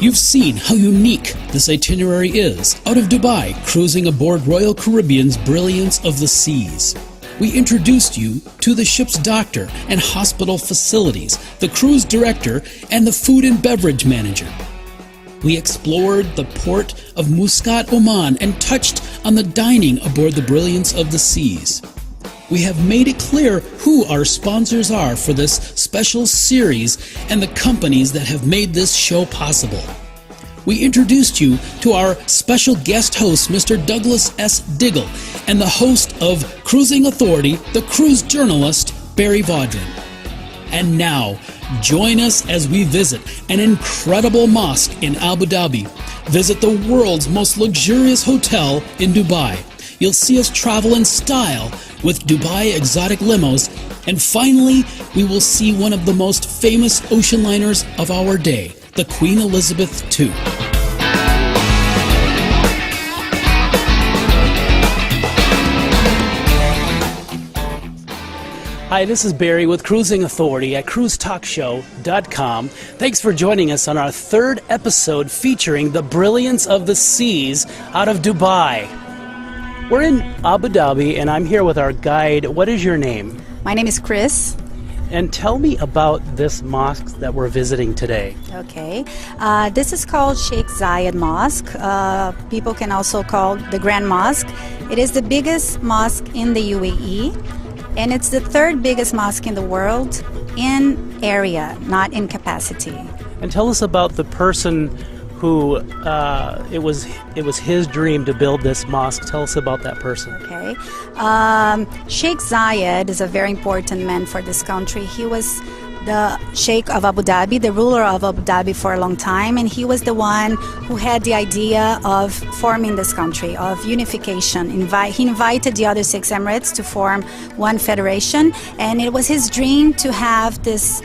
You've seen how unique this itinerary is out of Dubai, cruising aboard Royal Caribbean's Brilliance of the Seas. We introduced you to the ship's doctor and hospital facilities, the cruise director, and the food and beverage manager. We explored the port of Muscat, Oman, and touched on the dining aboard the Brilliance of the Seas. We have made it clear who our sponsors are for this special series and the companies that have made this show possible. We introduced you to our special guest host, Mr. Douglas S. Diggle, and the host of Cruising Authority, the cruise journalist, Barry Vaudrin. And now, join us as we visit an incredible mosque in Abu Dhabi, visit the world's most luxurious hotel in Dubai. You'll see us travel in style with Dubai exotic limos, and finally, we will see one of the most famous ocean liners of our day, the Queen Elizabeth II. Hi, this is Barry with Cruising Authority at cruisetalkshow.com. Thanks for joining us on our third episode featuring the Brilliance of the Seas out of Dubai. We're in Abu Dhabi, and I'm here with our guide. What is your name? My name is Chris. And tell me about this mosque that we're visiting today. Okay. This is called Sheikh Zayed Mosque. People can also call the Grand Mosque. It is the biggest mosque in the UAE, and it's the third biggest mosque in the world in area, not in capacity. And tell us about the person who it was his dream to build this mosque. Tell us about that person. Okay. Sheikh Zayed is a very important man for this country. He was the Sheikh of Abu Dhabi, the ruler of Abu Dhabi for a long time, and he was the one who had the idea of forming this country, of unification. He invited the other 6 emirates to form one federation, and it was his dream to have this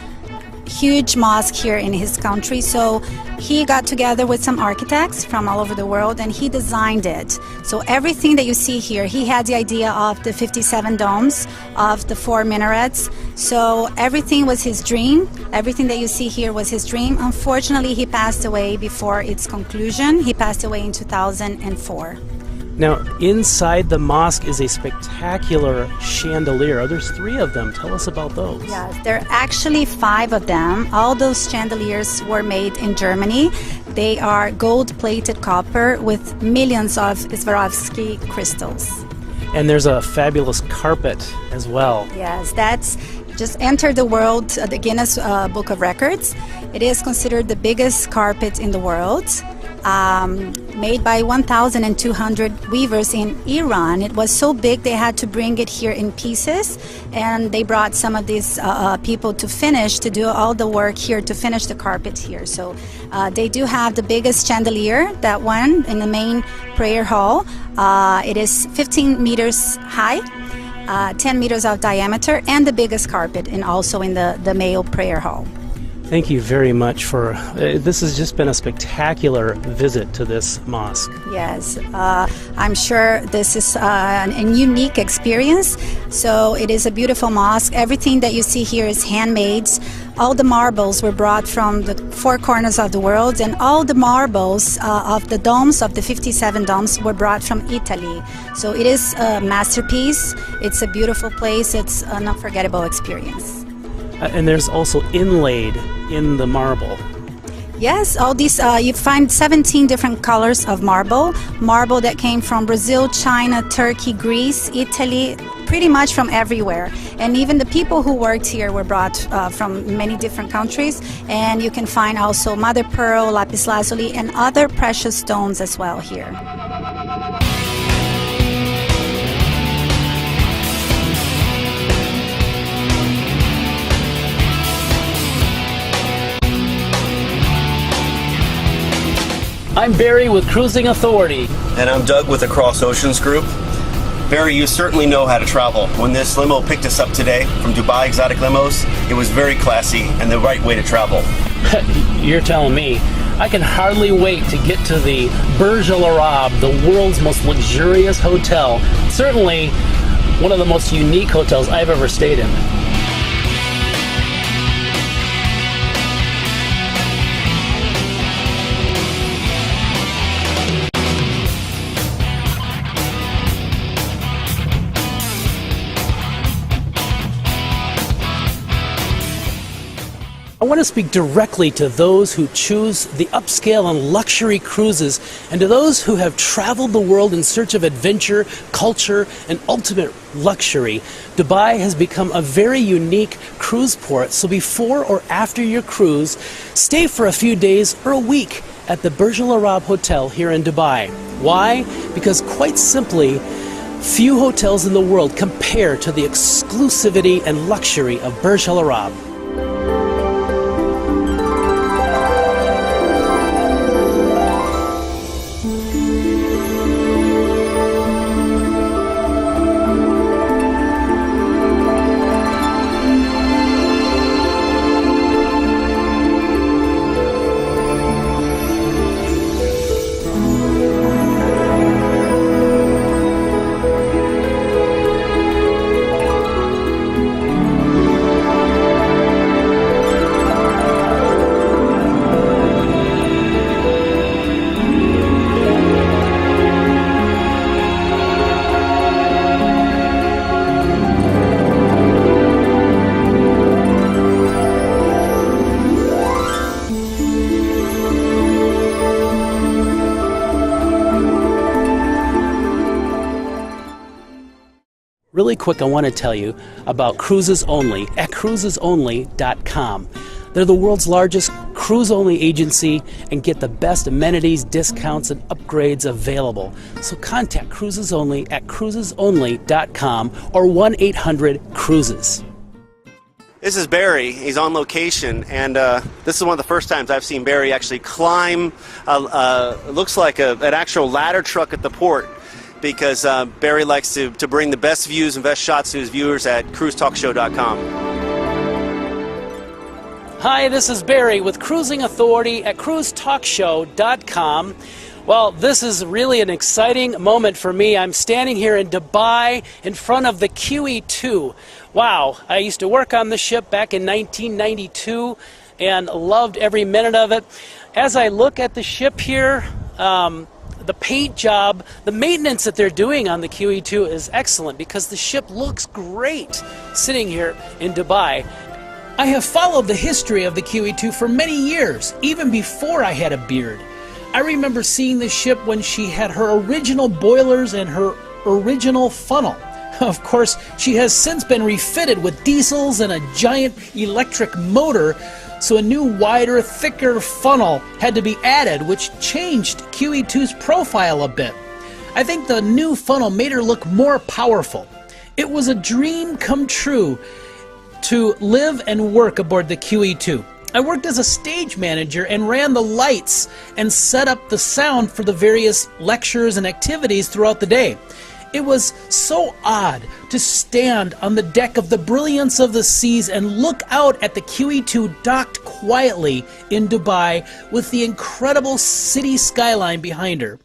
huge mosque here in his country. So he got together with some architects from all over the world, and he designed it. So everything that you see here, he had the idea of the 57 domes, of the 4 minarets. So everything was his dream. Everything that you see here was his dream. Unfortunately, he passed away before its conclusion. He passed away in 2004. Now, inside the mosque is a spectacular chandelier. There's 3 of them. Tell us about those. Yes, there are actually 5 of them. All those chandeliers were made in Germany. They are gold-plated copper with millions of Swarovski crystals. And there's a fabulous carpet as well. Yes, that's just entered the world, the Guinness Book of Records. It is considered the biggest carpet in the world. Made by 1,200 weavers in Iran. It was so big they had to bring it here in pieces, and they brought some of these people to do all the work here to finish the carpet here. So they do have the biggest chandelier, that one in the main prayer hall. It is 15 meters high, 10 meters of diameter, and the biggest carpet, and also in the male prayer hall. Thank you very much for this has just been a spectacular visit to this mosque. Yes, I'm sure this is a unique experience. So it is a beautiful mosque. Everything that you see here is handmade. All the marbles were brought from the 4 corners of the world, and all the marbles of the domes, of the 57 domes, were brought from Italy. So it is a masterpiece. It's a beautiful place. It's an unforgettable experience. And there's also inlaid in the marble. Yes, all these, you find 17 different colors of marble. Marble that came from Brazil, China, Turkey, Greece, Italy, pretty much from everywhere. And even the people who worked here were brought from many different countries. And you can find also mother pearl, lapis lazuli, and other precious stones as well here. I'm Barry with Cruising Authority. And I'm Doug with the Cross Oceans Group. Barry, you certainly know how to travel. When this limo picked us up today from Dubai Exotic Limos, it was very classy and the right way to travel. You're telling me. I can hardly wait to get to the Burj Al Arab, the world's most luxurious hotel. Certainly one of the most unique hotels I've ever stayed in. I want to speak directly to those who choose the upscale and luxury cruises, and to those who have traveled the world in search of adventure, culture, and ultimate luxury. Dubai has become a very unique cruise port, so before or after your cruise, stay for a few days or a week at the Burj Al Arab Hotel here in Dubai. Why? Because quite simply, few hotels in the world compare to the exclusivity and luxury of Burj Al Arab. Really quick, I want to tell you about Cruises Only at cruisesonly.com. They're the world's largest cruise-only agency and get the best amenities, discounts, and upgrades available. So contact Cruises Only at cruisesonly.com or 1-800-CRUISES. This is Barry. He's on location, and this is one of the first times I've seen Barry actually climb, it looks like an actual ladder truck at the port, because Barry likes to bring the best views and best shots to his viewers at cruisetalkshow.com. Hi, this is Barry with Cruising Authority at cruisetalkshow.com. Well, this is really an exciting moment for me. I'm standing here in Dubai in front of the QE2. Wow, I used to work on the ship back in 1992 and loved every minute of it. As I look at the ship here, the paint job, the maintenance that they're doing on the QE2 is excellent because the ship looks great sitting here in Dubai. I have followed the history of the QE2 for many years, even before I had a beard. I remember seeing the ship when she had her original boilers and her original funnel. Of course, she has since been refitted with diesels and a giant electric motor, so a new, wider, thicker funnel had to be added, which changed QE2's profile a bit. I think the new funnel made her look more powerful. It was a dream come true to live and work aboard the QE2. I worked as a stage manager and ran the lights and set up the sound for the various lectures and activities throughout the day. It was so odd to stand on the deck of the Brilliance of the Seas and look out at the QE2 docked quietly in Dubai with the incredible city skyline behind her.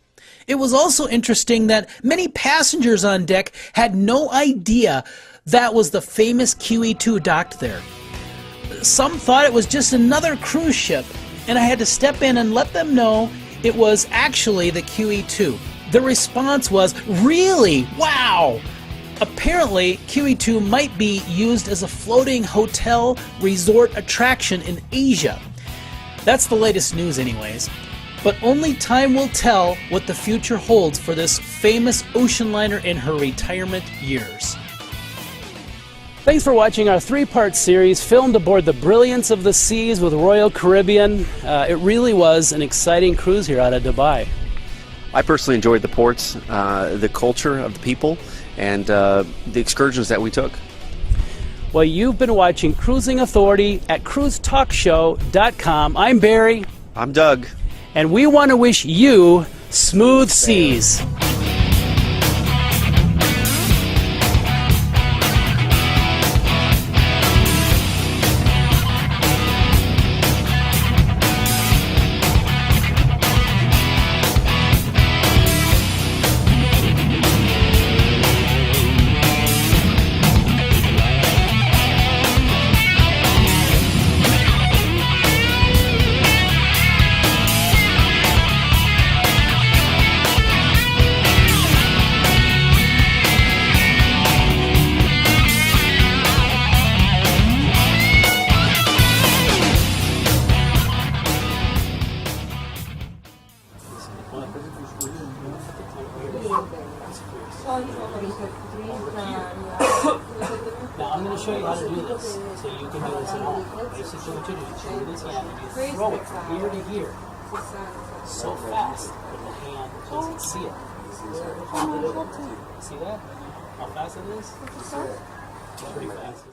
It was also interesting that many passengers on deck had no idea that was the famous QE2 docked there. Some thought it was just another cruise ship, and I had to step in and let them know it was actually the QE2. The response was, "Really? Wow!" Apparently, QE2 might be used as a floating hotel resort attraction in Asia. That's the latest news anyways. But only time will tell what the future holds for this famous ocean liner in her retirement years. Thanks for watching our three-part series filmed aboard the Brilliance of the Seas with Royal Caribbean. It really was an exciting cruise here out of Dubai. I personally enjoyed the ports, the culture of the people, and the excursions that we took. Well, you've been watching Cruising Authority at cruisetalkshow.com. I'm Barry. I'm Doug. And we want to wish you smooth seas. Now I'm going to show you how to do this, so you can do this at home. Basically what you do is you this hand and you throw it from here to here so fast that the hand doesn't see it. See that? How fast it is? It's pretty fast.